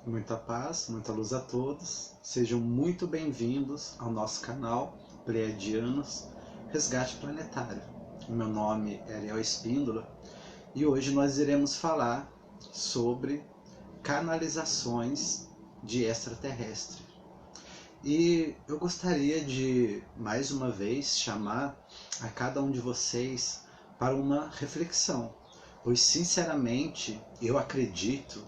Muita paz, muita luz a todos. Sejam muito bem-vindos ao nosso canal Pleiadianos Resgate Planetário. O meu nome é Ariel Espíndola e hoje nós iremos falar sobre canalizações de extraterrestre. E eu gostaria de, mais uma vez, chamar a cada um de vocês para uma reflexão, pois, sinceramente, eu acredito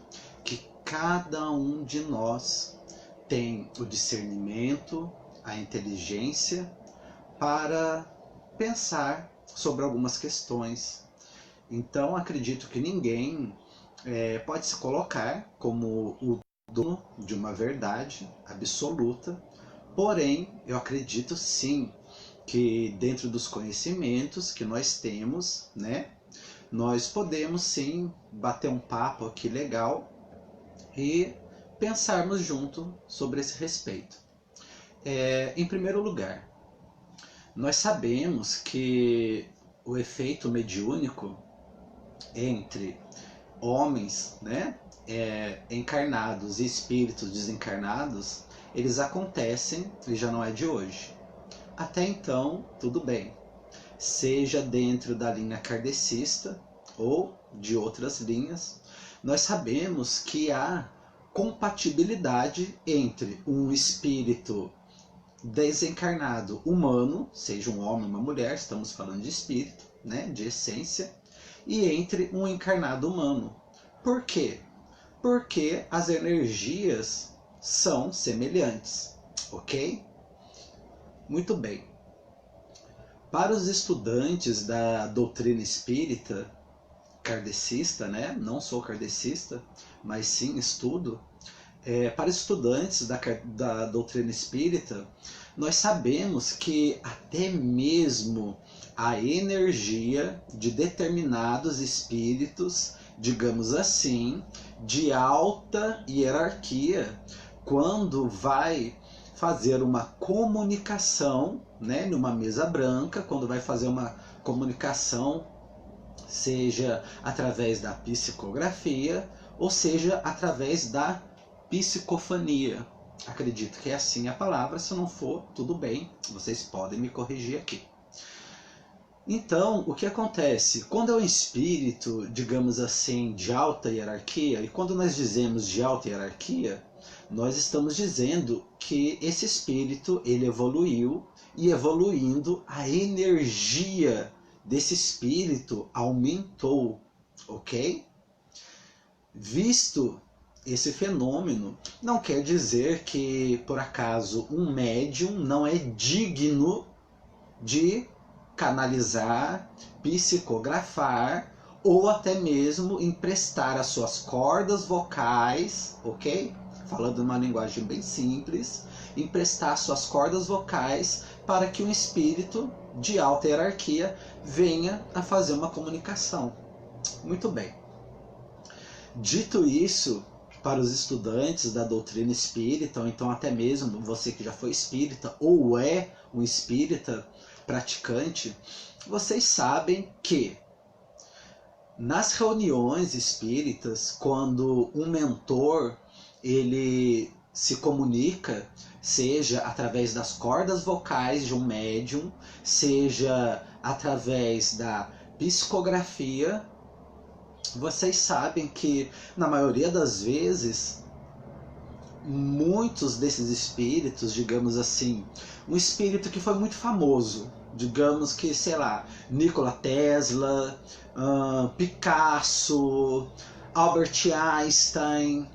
que cada um de nós tem o discernimento, a inteligência para pensar sobre algumas questões. Então, acredito que ninguém pode se colocar como o dono de uma verdade absoluta, porém, eu acredito sim que dentro dos conhecimentos que nós temos, né, nós podemos sim bater um papo aqui legal e pensarmos junto sobre esse respeito. Em primeiro lugar, nós sabemos que o efeito mediúnico entre homens, né, encarnados e espíritos desencarnados, eles acontecem e já não é de hoje. Até então, tudo bem. Seja dentro da linha kardecista ou de outras linhas, nós sabemos que há compatibilidade entre um espírito desencarnado humano, seja um homem ou uma mulher, estamos falando de espírito, né, de essência, e entre um encarnado humano. Por quê? Porque as energias são semelhantes, ok? Muito bem. Para os estudantes da doutrina espírita, kardecista, né? Não sou kardecista, mas sim estudo. Para estudantes da doutrina espírita, nós sabemos que até mesmo a energia de determinados espíritos, digamos assim, de alta hierarquia, quando vai fazer uma comunicação, né, numa mesa branca, quando vai fazer uma comunicação, seja através da psicografia, ou seja através da psicofania. Acredito que é assim a palavra, se não for, tudo bem, vocês podem me corrigir aqui. Então, o que acontece? Quando é um espírito, digamos assim, de alta hierarquia, e quando nós dizemos de alta hierarquia, nós estamos dizendo que esse espírito, ele evoluiu, e evoluindo, a energia desse espírito aumentou, ok? Visto esse fenômeno, não quer dizer que, por acaso, um médium não é digno de canalizar, psicografar ou até mesmo emprestar as suas cordas vocais, ok? Falando uma linguagem bem simples, emprestar suas cordas vocais para que um espírito de alta hierarquia venha a fazer uma comunicação. Muito bem. Dito isso, para os estudantes da doutrina espírita, ou então até mesmo você que já foi espírita ou é um espírita praticante, vocês sabem que nas reuniões espíritas, quando um mentor ele se comunica, seja através das cordas vocais de um médium, seja através da psicografia, vocês sabem que na maioria das vezes muitos desses espíritos, digamos assim, um espírito que foi muito famoso, digamos que, sei lá, Nikola Tesla, Picasso, Albert Einstein,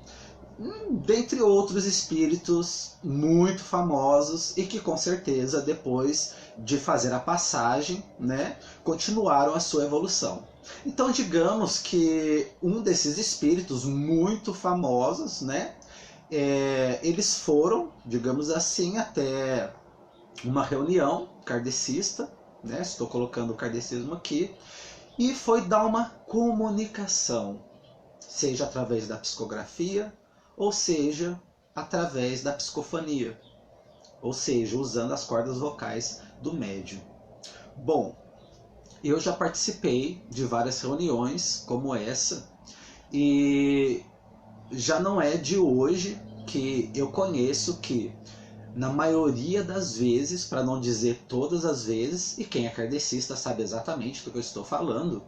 dentre outros espíritos muito famosos e que com certeza depois de fazer a passagem, né, continuaram a sua evolução. Então digamos que um desses espíritos muito famosos, né, eles foram, digamos assim, até uma reunião kardecista, né, estou colocando o kardecismo aqui, e foi dar uma comunicação, seja através da psicografia, ou seja através da psicofania, ou seja, usando as cordas vocais do médium. Bom, eu já participei de várias reuniões como essa, e já não é de hoje que eu conheço que, na maioria das vezes, para não dizer todas as vezes, e quem é kardecista sabe exatamente do que eu estou falando,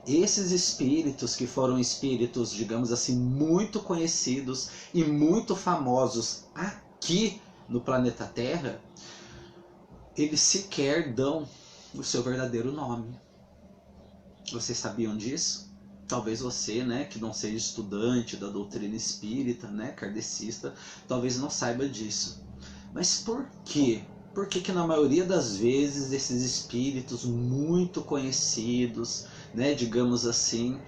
esses espíritos que foram espíritos, digamos assim, muito conhecidos e muito famosos aqui no planeta Terra, eles sequer dão o seu verdadeiro nome. Vocês sabiam disso? Talvez você, né, que não seja estudante da doutrina espírita, né, kardecista, talvez não saiba disso. Mas por quê? Por que na maioria das vezes esses espíritos muito conhecidos, né, digamos assim,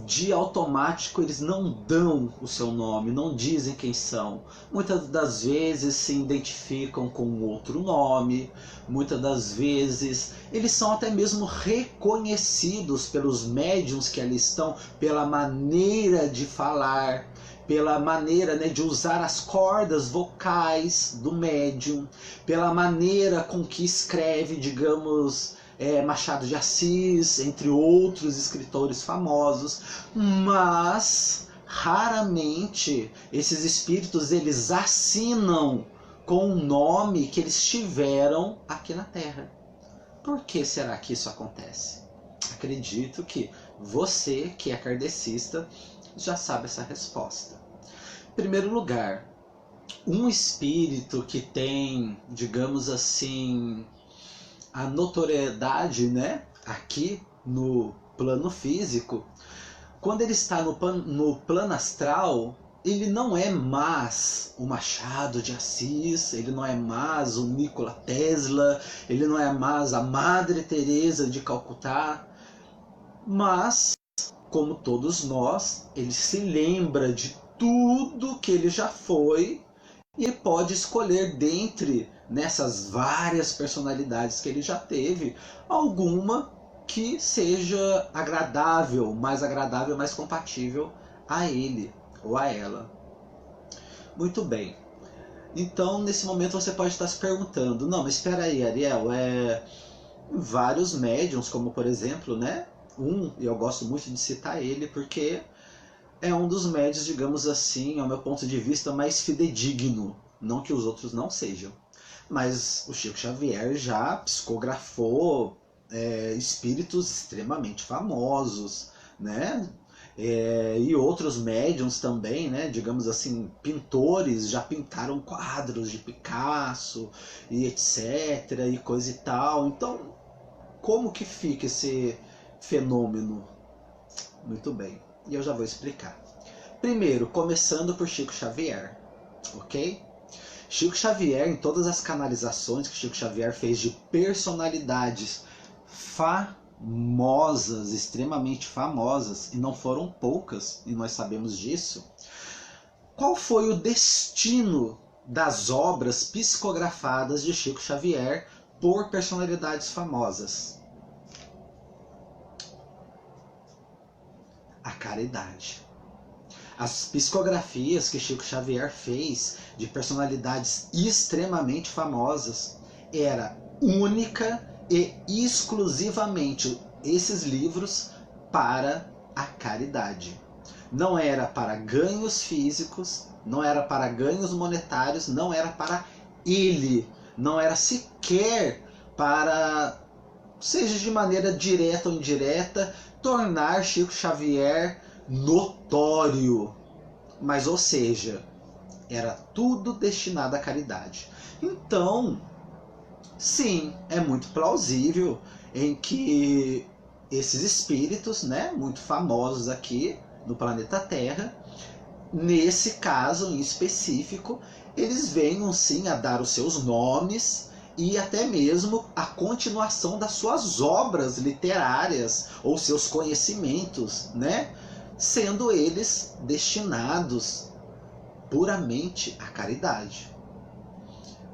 de automático eles não dão o seu nome, não dizem quem são? Muitas das vezes se identificam com outro nome, muitas das vezes eles são até mesmo reconhecidos pelos médiuns que ali estão, pela maneira de falar, pela maneira, né, de usar as cordas vocais do médium, pela maneira com que escreve, digamos, Machado de Assis, entre outros escritores famosos, mas raramente esses espíritos eles assinam com o nome que eles tiveram aqui na Terra. Por que será que isso acontece? Acredito que você, que é kardecista, já sabe essa resposta. Em primeiro lugar, um espírito que tem, digamos assim, a notoriedade, né, aqui no plano físico, quando ele está no plano astral, ele não é mais o Machado de Assis, ele não é mais o Nikola Tesla, ele não é mais a Madre Teresa de Calcutá, mas, como todos nós, ele se lembra de tudo que ele já foi e pode escolher dentre nessas várias personalidades que ele já teve, alguma que seja agradável, mais compatível a ele ou a ela. Muito bem. Então, nesse momento você pode estar se perguntando, não, mas espera aí, Ariel, vários médiums, como por exemplo, né, eu gosto muito de citar ele porque é um dos médios, digamos assim, ao meu ponto de vista, mais fidedigno. Não que os outros não sejam. Mas o Chico Xavier já psicografou espíritos extremamente famosos, né? E outros médiums também, né? Digamos assim, pintores já pintaram quadros de Picasso e etc. e coisa e tal. Então, como que fica esse fenômeno? Muito bem. E eu já vou explicar. Primeiro, começando por Chico Xavier, ok? Chico Xavier, em todas as canalizações que Chico Xavier fez de personalidades famosas, extremamente famosas, e não foram poucas, e nós sabemos disso, qual foi o destino das obras psicografadas de Chico Xavier por personalidades famosas? A caridade. As psicografias que Chico Xavier fez de personalidades extremamente famosas era única e exclusivamente esses livros para a caridade. Não era para ganhos físicos, não era para ganhos monetários, não era para ele, não era sequer para, seja de maneira direta ou indireta, tornar Chico Xavier notório, mas ou seja, era tudo destinado à caridade. Então, sim, é muito plausível em que esses espíritos, né, muito famosos aqui no planeta Terra, nesse caso em específico, eles venham sim a dar os seus nomes e até mesmo a continuação das suas obras literárias ou seus conhecimentos, né? Sendo eles destinados puramente à caridade.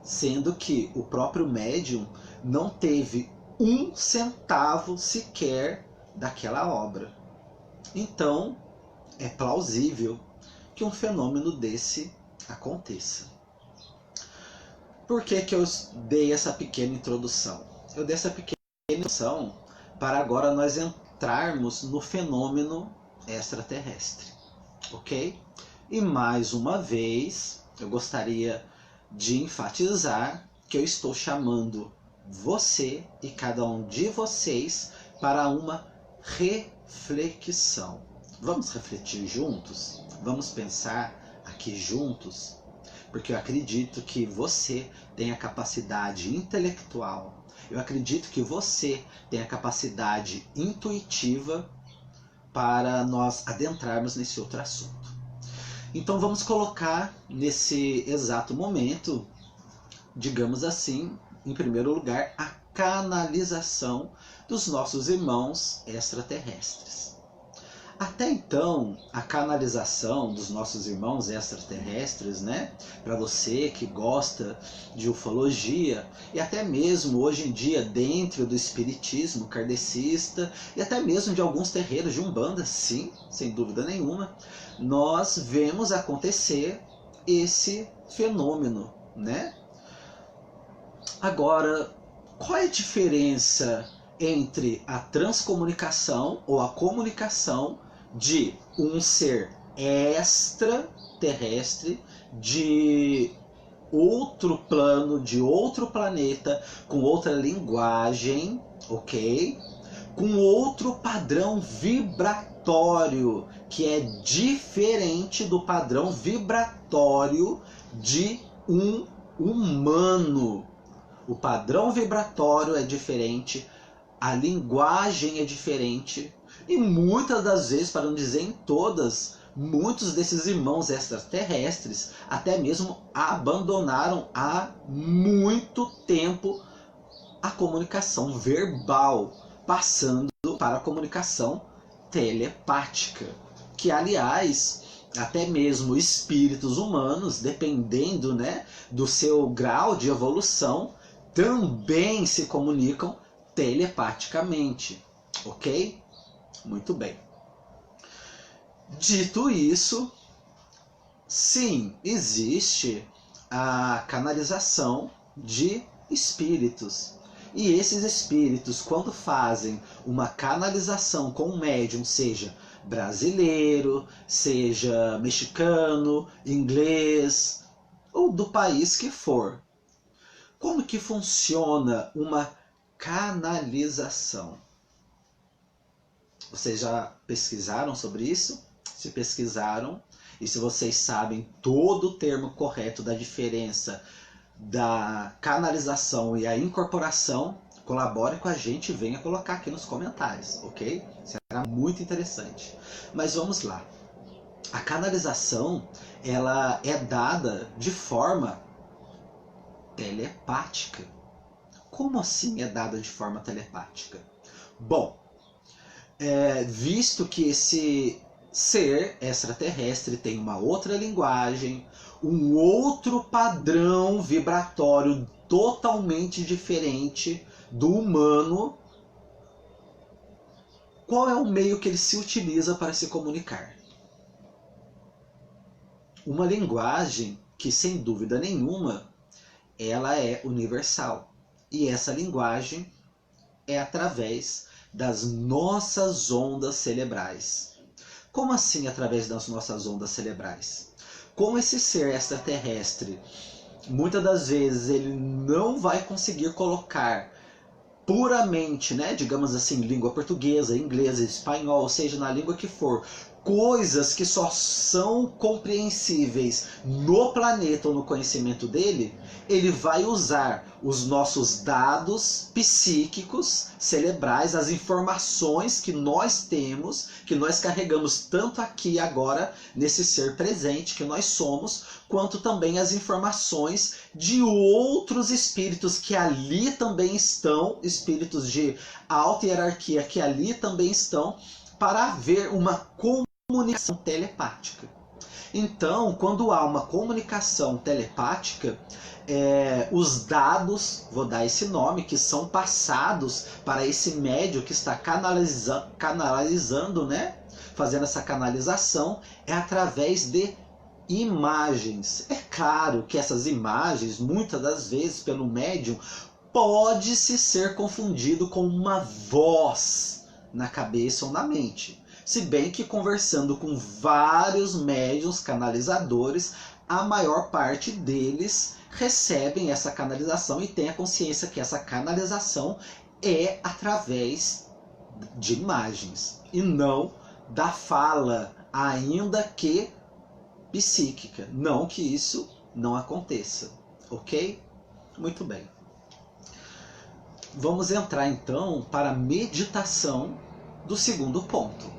Sendo que o próprio médium não teve um centavo sequer daquela obra. Então, é plausível que um fenômeno desse aconteça. Por que eu dei essa pequena introdução? Eu dei essa pequena introdução para agora nós entrarmos no fenômeno extraterrestre. ok? E mais uma vez, eu gostaria de enfatizar que eu estou chamando você e cada um de vocês para uma reflexão. Vamos refletir juntos? Vamos pensar aqui juntos? Porque eu acredito que você tem a capacidade intelectual, eu acredito que você tem a capacidade intuitiva para nós adentrarmos nesse outro assunto. Então vamos colocar nesse exato momento, digamos assim, em primeiro lugar, a canalização dos nossos irmãos extraterrestres. Até então, a canalização dos nossos irmãos extraterrestres, né? Para você que gosta de ufologia, e até mesmo hoje em dia dentro do espiritismo kardecista, e até mesmo de alguns terreiros de Umbanda, sim, sem dúvida nenhuma, nós vemos acontecer esse fenômeno, né? Agora, qual é a diferença entre a transcomunicação ou a comunicação de um ser extraterrestre de outro plano, de outro planeta, com outra linguagem, ok? Com outro padrão vibratório, que é diferente do padrão vibratório de um humano. O padrão vibratório é diferente, a linguagem é diferente, e muitas das vezes, para não dizer em todas, muitos desses irmãos extraterrestres até mesmo abandonaram há muito tempo a comunicação verbal, passando para a comunicação telepática, que aliás, até mesmo espíritos humanos, dependendo, né, do seu grau de evolução, também se comunicam telepaticamente, ok? Muito bem. Dito isso, sim, existe a canalização de espíritos. E esses espíritos, quando fazem uma canalização com um médium, seja brasileiro, seja mexicano, inglês, ou do país que for, como que funciona uma canalização? Vocês já pesquisaram sobre isso? Se pesquisaram, e se vocês sabem todo o termo correto da diferença da canalização e a incorporação, colabore com a gente e venha colocar aqui nos comentários, ok? Será muito interessante. Mas vamos lá. A canalização, ela é dada de forma telepática. Como assim é dada de forma telepática? Bom, visto que esse ser extraterrestre tem uma outra linguagem, um outro padrão vibratório totalmente diferente do humano, qual é o meio que ele se utiliza para se comunicar? Uma linguagem que, sem dúvida nenhuma, ela é universal. E essa linguagem é através das nossas ondas cerebrais. Como assim através das nossas ondas cerebrais? Como esse ser extraterrestre, muitas das vezes ele não vai conseguir colocar puramente, né, digamos assim, língua portuguesa, inglesa, espanhol, ou seja, na língua que for, coisas que só são compreensíveis no planeta ou no conhecimento dele, ele vai usar os nossos dados psíquicos, cerebrais, as informações que nós temos, que nós carregamos tanto aqui agora, nesse ser presente que nós somos, quanto também as informações de outros espíritos que ali também estão, espíritos de alta hierarquia que ali também estão, para haver uma comunicação telepática. Então, quando há uma comunicação telepática, os dados, vou dar esse nome, que são passados para esse médium que está canalizando, né? Fazendo essa canalização, é através de imagens. É claro que essas imagens, muitas das vezes, pelo médium, pode-se ser confundido com uma voz na cabeça ou na mente. Se bem que conversando com vários médiuns canalizadores, a maior parte deles recebem essa canalização e tem a consciência que essa canalização é através de imagens e não da fala, ainda que psíquica. Não que isso não aconteça, ok? Muito bem. Vamos entrar então para a meditação do segundo ponto.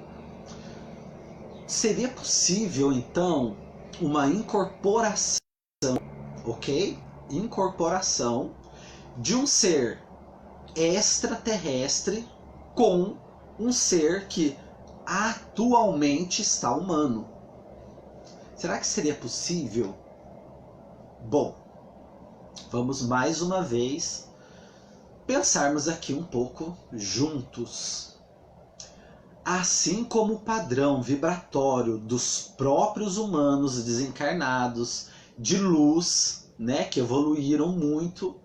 Seria possível então uma incorporação, ok? Incorporação de um ser extraterrestre com um ser que atualmente está humano. Será que seria possível? Bom, vamos mais uma vez pensarmos aqui um pouco juntos. Assim como o padrão vibratório dos próprios humanos desencarnados de luz, né, que evoluíram muito,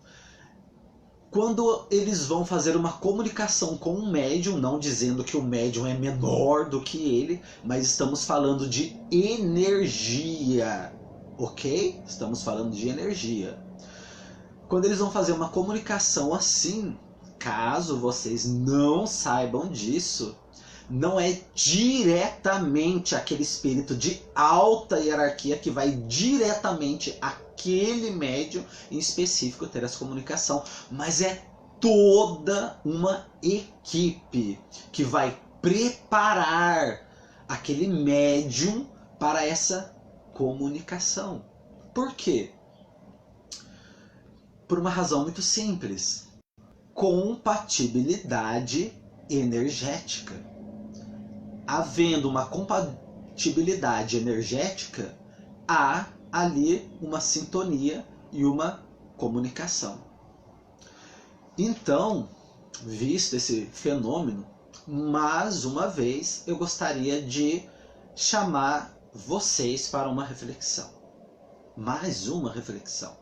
quando eles vão fazer uma comunicação com um médium, não dizendo que o médium é menor do que ele, mas estamos falando de energia, ok? Estamos falando de energia. Quando eles vão fazer uma comunicação assim, caso vocês não saibam disso, não é diretamente aquele espírito de alta hierarquia que vai diretamente àquele médium em específico ter essa comunicação, mas é toda uma equipe que vai preparar aquele médium para essa comunicação. Por quê? Por uma razão muito simples: compatibilidade energética. Havendo uma compatibilidade energética, há ali uma sintonia e uma comunicação. Então, visto esse fenômeno, mais uma vez eu gostaria de chamar vocês para uma reflexão. Mais uma reflexão.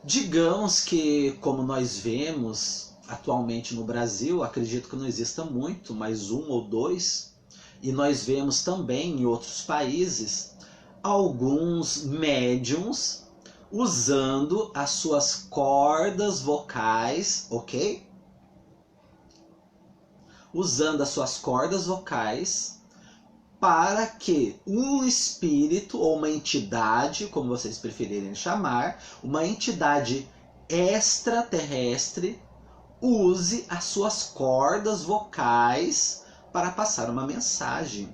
Digamos que, como nós vemos atualmente no Brasil, acredito que não exista muito, mas um ou dois, e nós vemos também em outros países, alguns médiums usando as suas cordas vocais, ok? Usando as suas cordas vocais para que um espírito ou uma entidade, como vocês preferirem chamar, uma entidade extraterrestre, use as suas cordas vocais para passar uma mensagem.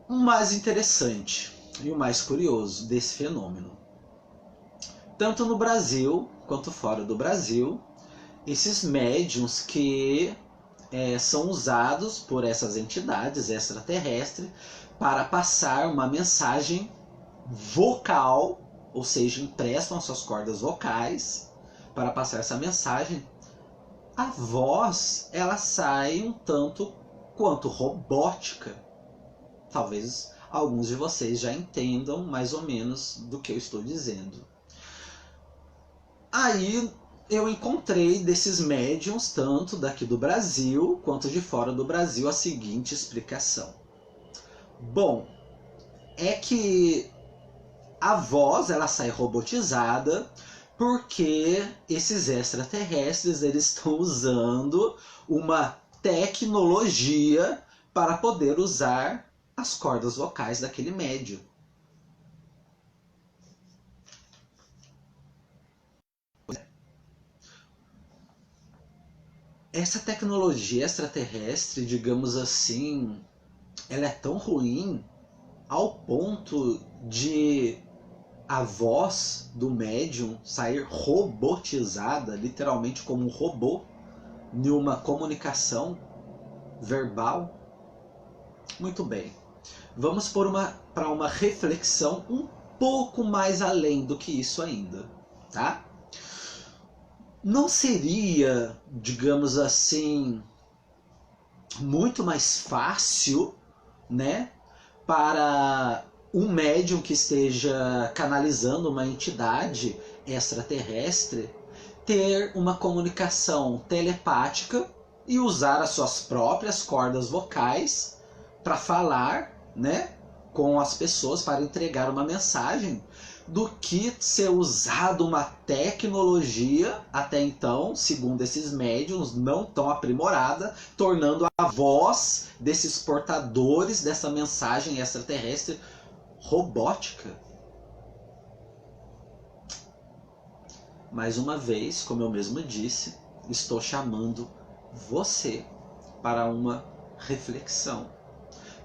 O mais interessante e o mais curioso desse fenômeno, tanto no Brasil quanto fora do Brasil, esses médiuns que são usados por essas entidades extraterrestres para passar uma mensagem vocal, ou seja, emprestam as suas cordas vocais para passar essa mensagem. A voz, ela sai um tanto quanto robótica. Talvez alguns de vocês já entendam mais ou menos do que eu estou dizendo. Aí eu encontrei desses médiums, tanto daqui do Brasil quanto de fora do Brasil, a seguinte explicação. Bom, é que a voz, ela sai robotizada porque esses extraterrestres, eles estão usando uma tecnologia para poder usar as cordas vocais daquele médium. Essa tecnologia extraterrestre, digamos assim, ela é tão ruim ao ponto de a voz do médium sair robotizada, literalmente como um robô, em uma comunicação verbal. Muito bem, vamos para uma reflexão um pouco mais além do que isso ainda, tá? Não seria, digamos assim, muito mais fácil, né, para um médium que esteja canalizando uma entidade extraterrestre ter uma comunicação telepática e usar as suas próprias cordas vocais para falar, né, com as pessoas, para entregar uma mensagem, do que ser usado uma tecnologia, até então, segundo esses médiums, não tão aprimorada, tornando a voz desses portadores dessa mensagem extraterrestre robótica. Mais uma vez, como eu mesmo disse, estou chamando você para uma reflexão.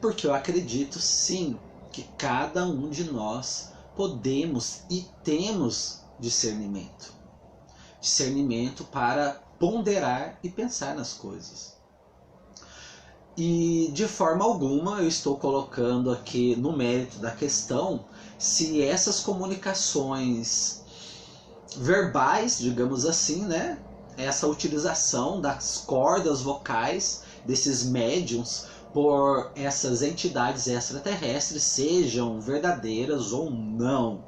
Porque eu acredito sim que cada um de nós podemos e temos discernimento. Discernimento para ponderar e pensar nas coisas. E de forma alguma eu estou colocando aqui no mérito da questão se essas comunicações verbais, digamos assim, né? Essa utilização das cordas vocais desses médiums por essas entidades extraterrestres sejam verdadeiras ou não.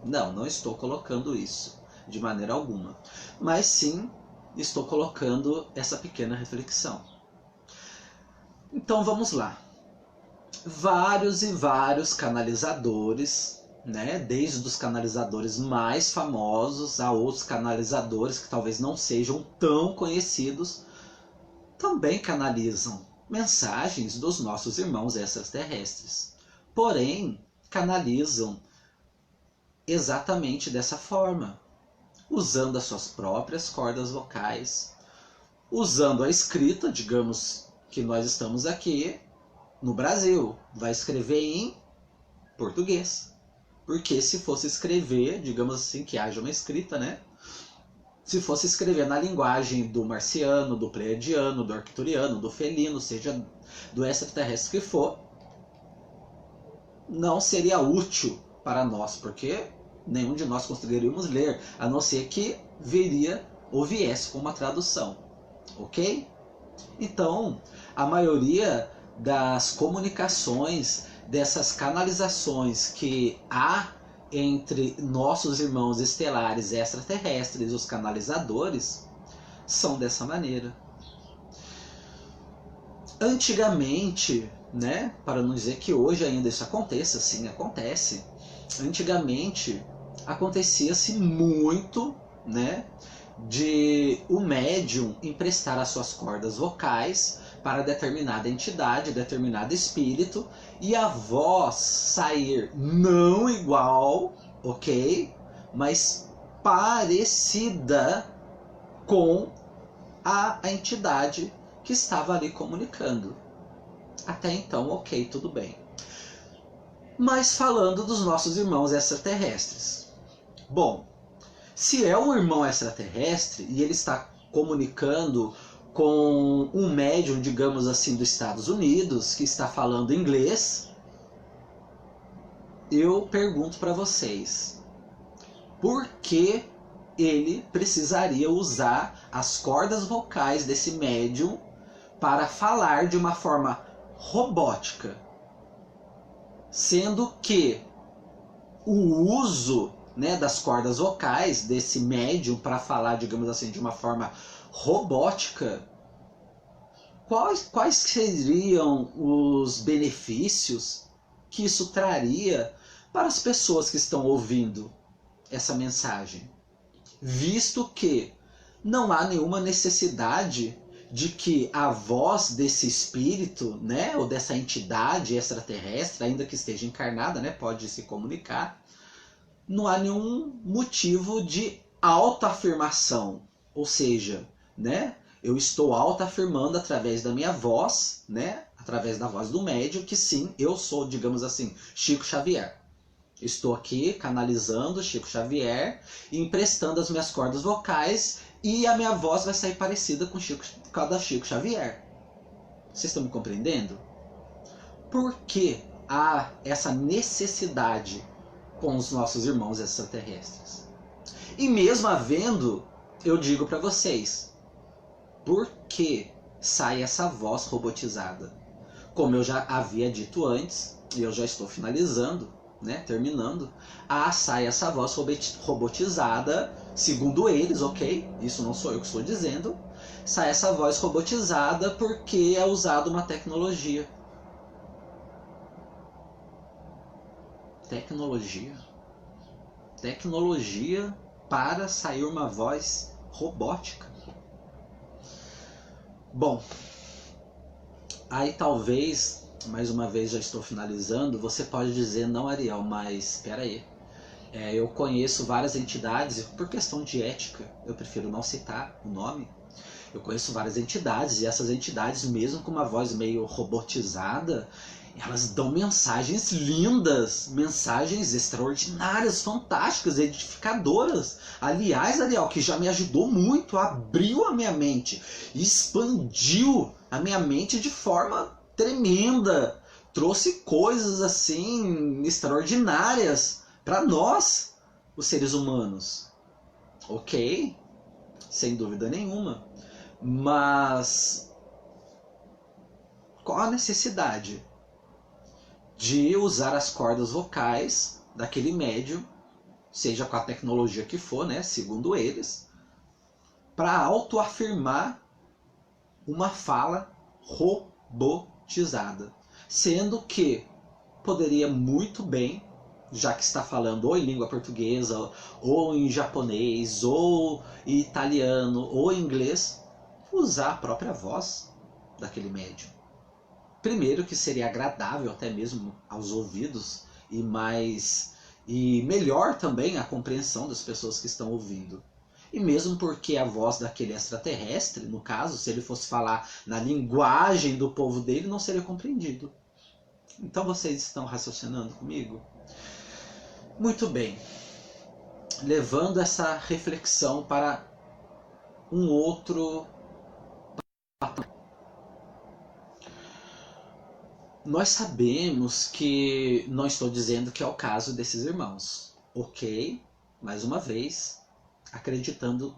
Não estou colocando isso de maneira alguma. Mas sim, estou colocando essa pequena reflexão. Então vamos lá. Vários e vários canalizadores, né? Desde os canalizadores mais famosos a outros canalizadores que talvez não sejam tão conhecidos, também canalizam mensagens dos nossos irmãos extraterrestres. Porém, canalizam exatamente dessa forma, usando as suas próprias cordas vocais, usando a escrita, digamos que nós estamos aqui no Brasil, vai escrever em português. Porque se fosse escrever, digamos assim, que haja uma escrita, né? Se fosse escrever na linguagem do marciano, do pleiadiano, do arcturiano, do felino, seja do extraterrestre que for, não seria útil para nós, porque nenhum de nós conseguiríamos ler, a não ser que viria ou viesse com uma tradução, ok? Então, a maioria das comunicações, dessas canalizações que há entre nossos irmãos estelares extraterrestres, os canalizadores, são dessa maneira. Antigamente, né, para não dizer que hoje ainda isso aconteça, sim, acontece. Antigamente acontecia-se muito, né, de o médium emprestar as suas cordas vocais para determinada entidade, determinado espírito, e a voz sair não igual, ok? Mas parecida com a entidade que estava ali comunicando. Até então, ok, tudo bem. Mas falando dos nossos irmãos extraterrestres. Bom, se é um irmão extraterrestre e ele está comunicando com um médium, digamos assim, dos Estados Unidos, que está falando inglês, eu pergunto para vocês, por que ele precisaria usar as cordas vocais desse médium para falar de uma forma robótica? Sendo que o uso, né, das cordas vocais desse médium para falar, digamos assim, de uma forma robótica, quais seriam os benefícios que isso traria para as pessoas que estão ouvindo essa mensagem? Visto que não há nenhuma necessidade de que a voz desse espírito, né, ou dessa entidade extraterrestre, ainda que esteja encarnada, né, pode se comunicar, não há nenhum motivo de autoafirmação, ou seja, né, eu estou autoafirmando através da minha voz, né, através da voz do médium, que sim, eu sou, digamos assim, Chico Xavier. Estou aqui canalizando Chico Xavier e emprestando as minhas cordas vocais, e a minha voz vai sair parecida com a da Chico Xavier. Vocês estão me compreendendo? Por que há essa necessidade com os nossos irmãos extraterrestres? E mesmo havendo, eu digo para vocês, por que sai essa voz robotizada? Como eu já havia dito antes, e eu já estou finalizando, né, terminando, sai essa voz robotizada Segundo eles, ok, isso não sou eu que estou dizendo, sai essa voz robotizada porque é usada uma tecnologia. Tecnologia? Tecnologia para sair uma voz robótica. Bom, aí talvez, mais uma vez já estou finalizando, você pode dizer, não, Ariel, mas espera aí. Eu conheço várias entidades, e por questão de ética, eu prefiro não citar o nome. Eu conheço várias entidades, e essas entidades, mesmo com uma voz meio robotizada, elas dão mensagens lindas, mensagens extraordinárias, fantásticas, edificadoras. Aliás, Ariel, que já me ajudou muito, abriu a minha mente, expandiu a minha mente de forma tremenda, trouxe coisas assim extraordinárias para nós, os seres humanos. Ok, sem dúvida nenhuma. Mas qual a necessidade de usar as cordas vocais daquele médium, seja com a tecnologia que for, né, segundo eles, para autoafirmar uma fala robotizada? Sendo que poderia muito bem, já que está falando ou em língua portuguesa, ou em japonês, ou em italiano, ou em inglês, usar a própria voz daquele médium. Primeiro que seria agradável até mesmo aos ouvidos e melhor também a compreensão das pessoas que estão ouvindo. E mesmo porque a voz daquele extraterrestre, no caso, se ele fosse falar na linguagem do povo dele, não seria compreendido. Então vocês estão raciocinando comigo? Muito bem. Levando essa reflexão para um outro patamar. Nós sabemos que não estou dizendo que é o caso desses irmãos, ok? Mais uma vez, acreditando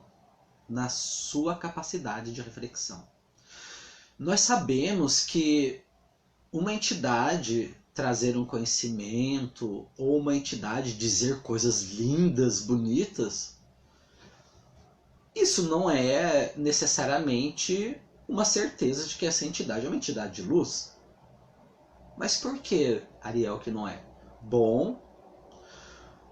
na sua capacidade de reflexão. Nós sabemos que uma entidade trazer um conhecimento ou uma entidade dizer coisas lindas, bonitas, isso não é necessariamente uma certeza de que essa entidade é uma entidade de luz. Mas por que, Ariel, que não é? Bom,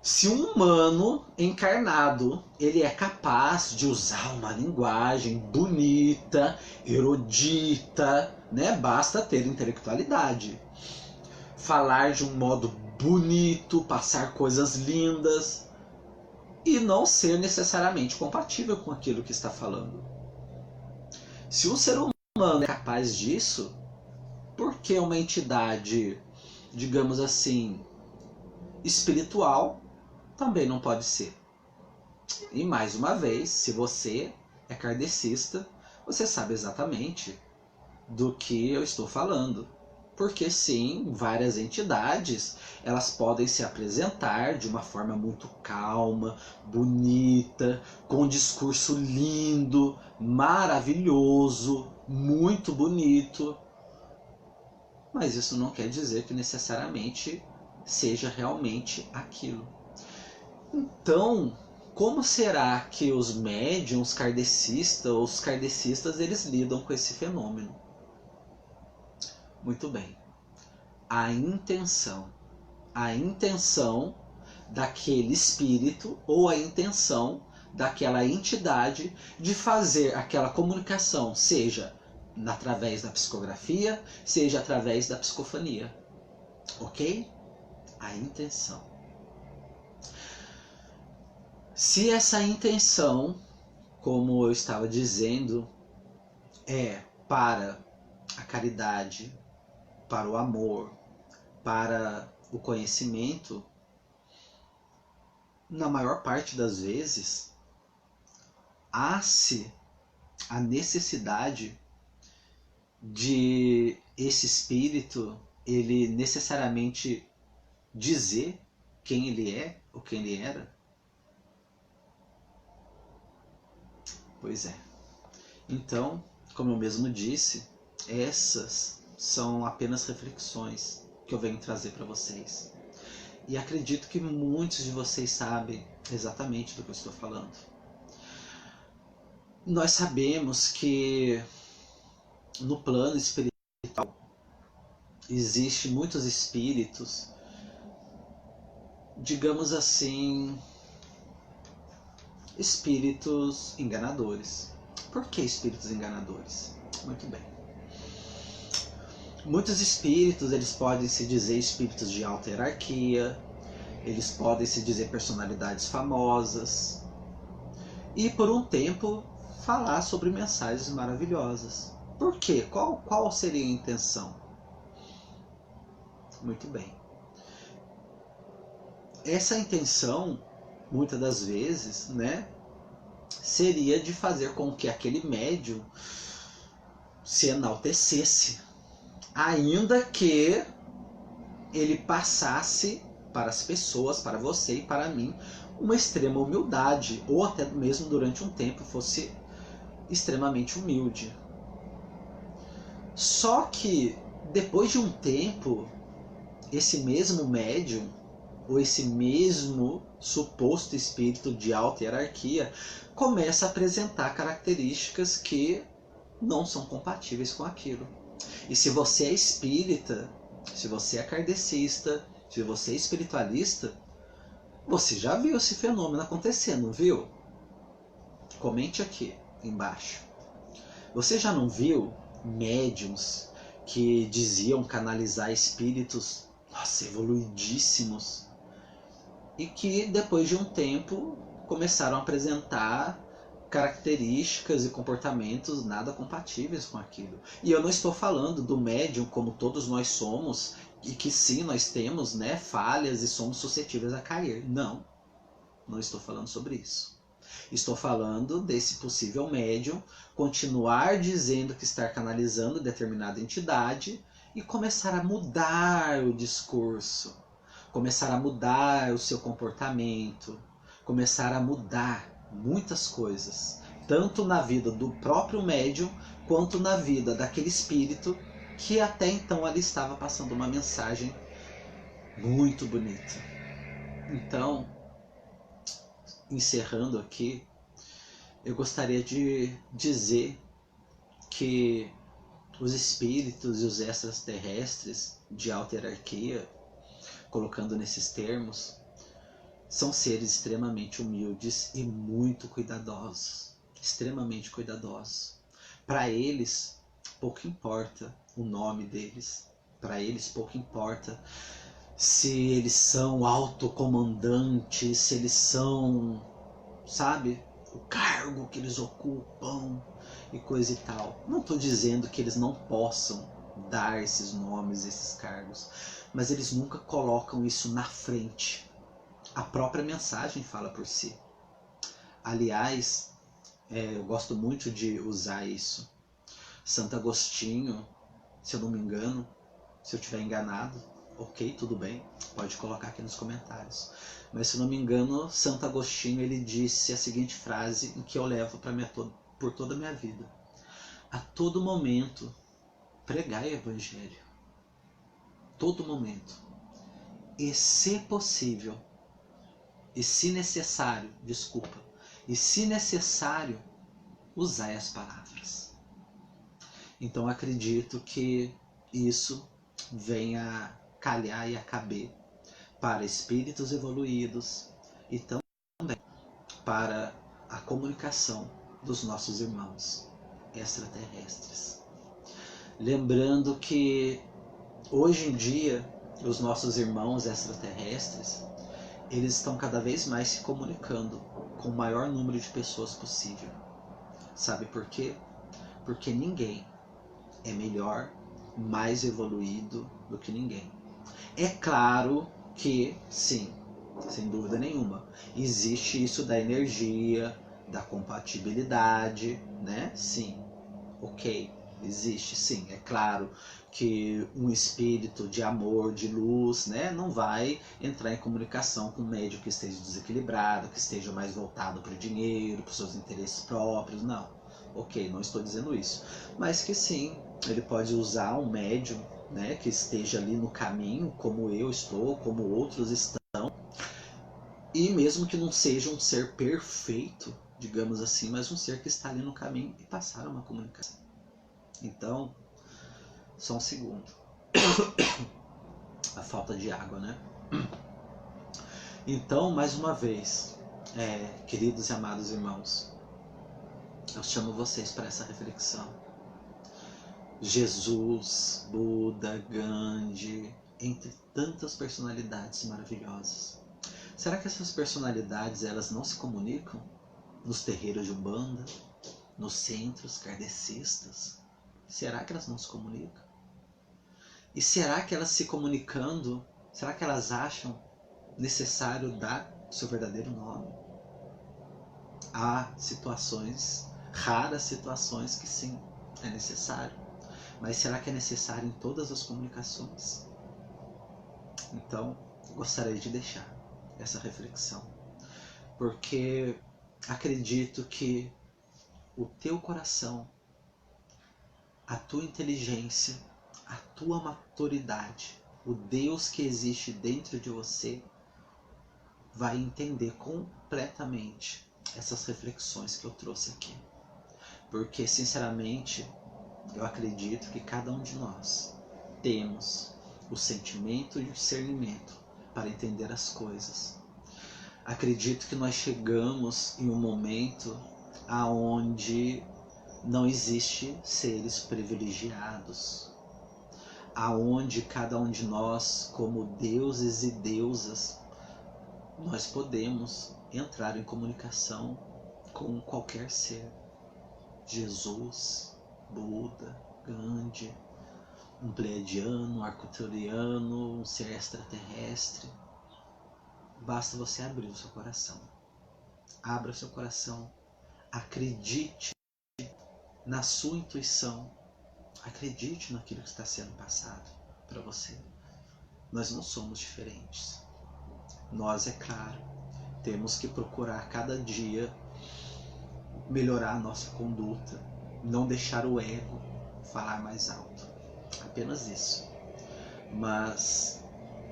se um humano encarnado ele é capaz de usar uma linguagem bonita, erudita, né? Basta ter intelectualidade. Falar de um modo bonito, passar coisas lindas e não ser necessariamente compatível com aquilo que está falando. Se um ser humano é capaz disso, por que uma entidade, digamos assim, espiritual também não pode ser? E mais uma vez, se você é kardecista, você sabe exatamente do que eu estou falando. Porque sim, várias entidades, elas podem se apresentar de uma forma muito calma, bonita, com um discurso lindo, maravilhoso, muito bonito. Mas isso não quer dizer que necessariamente seja realmente aquilo. Então, como será que os médiuns kardecistas, os kardecistas, eles lidam com esse fenômeno? Muito bem. A intenção daquele espírito ou a intenção daquela entidade de fazer aquela comunicação, seja através da psicografia, seja através da psicofonia. Ok? A intenção. Se essa intenção, como eu estava dizendo, é para a caridade, para o amor, para o conhecimento, na maior parte das vezes, há-se a necessidade de esse espírito ele necessariamente dizer quem ele é ou quem ele era? Pois é. Então, como eu mesmo disse, essas são apenas reflexões que eu venho trazer para vocês. E acredito que muitos de vocês sabem exatamente do que eu estou falando. Nós sabemos que no plano espiritual existem muitos espíritos, digamos assim, espíritos enganadores. Por que espíritos enganadores? Muito bem. Muitos espíritos, eles podem se dizer espíritos de alta hierarquia, eles podem se dizer personalidades famosas, e por um tempo falar sobre mensagens maravilhosas. Por quê? Qual seria a intenção? Muito bem. Essa intenção, muitas das vezes, né, seria de fazer com que aquele médium se enaltecesse, ainda que ele passasse para as pessoas, para você e para mim, uma extrema humildade, ou até mesmo durante um tempo fosse extremamente humilde. Só que depois de um tempo, esse mesmo médium, ou esse mesmo suposto espírito de alta hierarquia, começa a apresentar características que não são compatíveis com aquilo. E se você é espírita, se você é kardecista, se você é espiritualista, você já viu esse fenômeno acontecendo, viu? Comente aqui embaixo. Você já não viu médiums que diziam canalizar espíritos, nossa, evoluidíssimos, e que depois de um tempo começaram a apresentar características e comportamentos nada compatíveis com aquilo? E eu não estou falando do médium como todos nós somos, e que sim, nós temos, né, falhas e somos suscetíveis a cair. Não, não estou falando sobre isso. Estou falando desse possível médium continuar dizendo que está canalizando determinada entidade e começar a mudar o discurso, começar a mudar o seu comportamento, começar a mudar muitas coisas, tanto na vida do próprio médium, quanto na vida daquele espírito que até então ali estava passando uma mensagem muito bonita. Então, encerrando aqui, eu gostaria de dizer que os espíritos e os extraterrestres de alta hierarquia, colocando nesses termos, são seres extremamente humildes e muito cuidadosos. Extremamente cuidadosos. Para eles, pouco importa o nome deles. Para eles, pouco importa se eles são autocomandantes, se eles são, sabe, o cargo que eles ocupam e coisa e tal. Não estou dizendo que eles não possam dar esses nomes, esses cargos, mas eles nunca colocam isso na frente. A própria mensagem fala por si. Aliás, eu gosto muito de usar isso. Santo Agostinho, se eu não me engano, se eu estiver enganado, ok, tudo bem, pode colocar aqui nos comentários. Mas se eu não me engano, Santo Agostinho, ele disse a seguinte frase, em que eu levo por toda a minha vida: a todo momento, pregai o Evangelho. Todo momento. E se possível, e se necessário, e se necessário, usai as palavras. Então acredito que isso venha calhar e a caber para espíritos evoluídos e também para a comunicação dos nossos irmãos extraterrestres. Lembrando que hoje em dia os nossos irmãos extraterrestres, eles estão cada vez mais se comunicando com o maior número de pessoas possível. Sabe por quê? Porque ninguém é melhor, mais evoluído do que ninguém. É claro que, sim, sem dúvida nenhuma, existe isso da energia, da compatibilidade, né? Sim, ok, existe sim. É claro que um espírito de amor, de luz, né, não vai entrar em comunicação com um médium que esteja desequilibrado, que esteja mais voltado para o dinheiro, para os seus interesses próprios, não. Ok, não estou dizendo isso. Mas que sim, ele pode usar um médium, né, que esteja ali no caminho, como eu estou, como outros estão, E mesmo que não seja um ser perfeito, digamos assim, mas um ser que está ali no caminho e passar uma comunicação. Então, só um segundo. A falta de água, né? Então, mais uma vez, queridos e amados irmãos, eu chamo vocês para essa reflexão. Jesus, Buda, Gandhi, entre tantas personalidades maravilhosas. Será que essas personalidades elas não se comunicam nos terreiros de Umbanda, nos centros kardecistas? Será que elas não se comunicam? E será que elas se comunicando, será que elas acham necessário dar seu verdadeiro nome? Há situações, raras situações que sim, é necessário. Mas será que é necessário em todas as comunicações? Então, gostaria de deixar essa reflexão. Porque acredito que o teu coração, a tua inteligência, a tua maturidade, o Deus que existe dentro de você, vai entender completamente essas reflexões que eu trouxe aqui. Porque, sinceramente, eu acredito que cada um de nós temos o sentimento e o discernimento para entender as coisas. Acredito que nós chegamos em um momento aonde não existe seres privilegiados, aonde cada um de nós, como deuses e deusas, nós podemos entrar em comunicação com qualquer ser. Jesus, Buda, Gandhi, um pleiadiano, um arcturiano, um ser extraterrestre. Basta você abrir o seu coração. Abra o seu coração. Acredite na sua intuição. Acredite naquilo que está sendo passado para você. Nós não somos diferentes. Nós, é claro, temos que procurar cada dia melhorar a nossa conduta, não deixar o ego falar mais alto. Apenas isso. Mas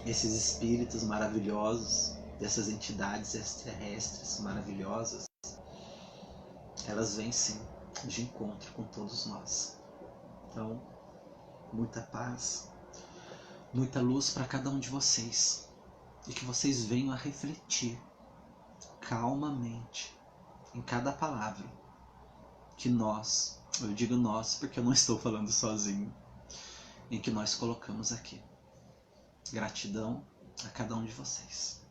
esses espíritos maravilhosos, dessas entidades extraterrestres maravilhosas, elas vêm sim de encontro com todos nós. Então, muita paz, muita luz para cada um de vocês. E que vocês venham a refletir calmamente em cada palavra que nós, eu digo nós porque eu não estou falando sozinho, em que nós colocamos aqui. Gratidão a cada um de vocês.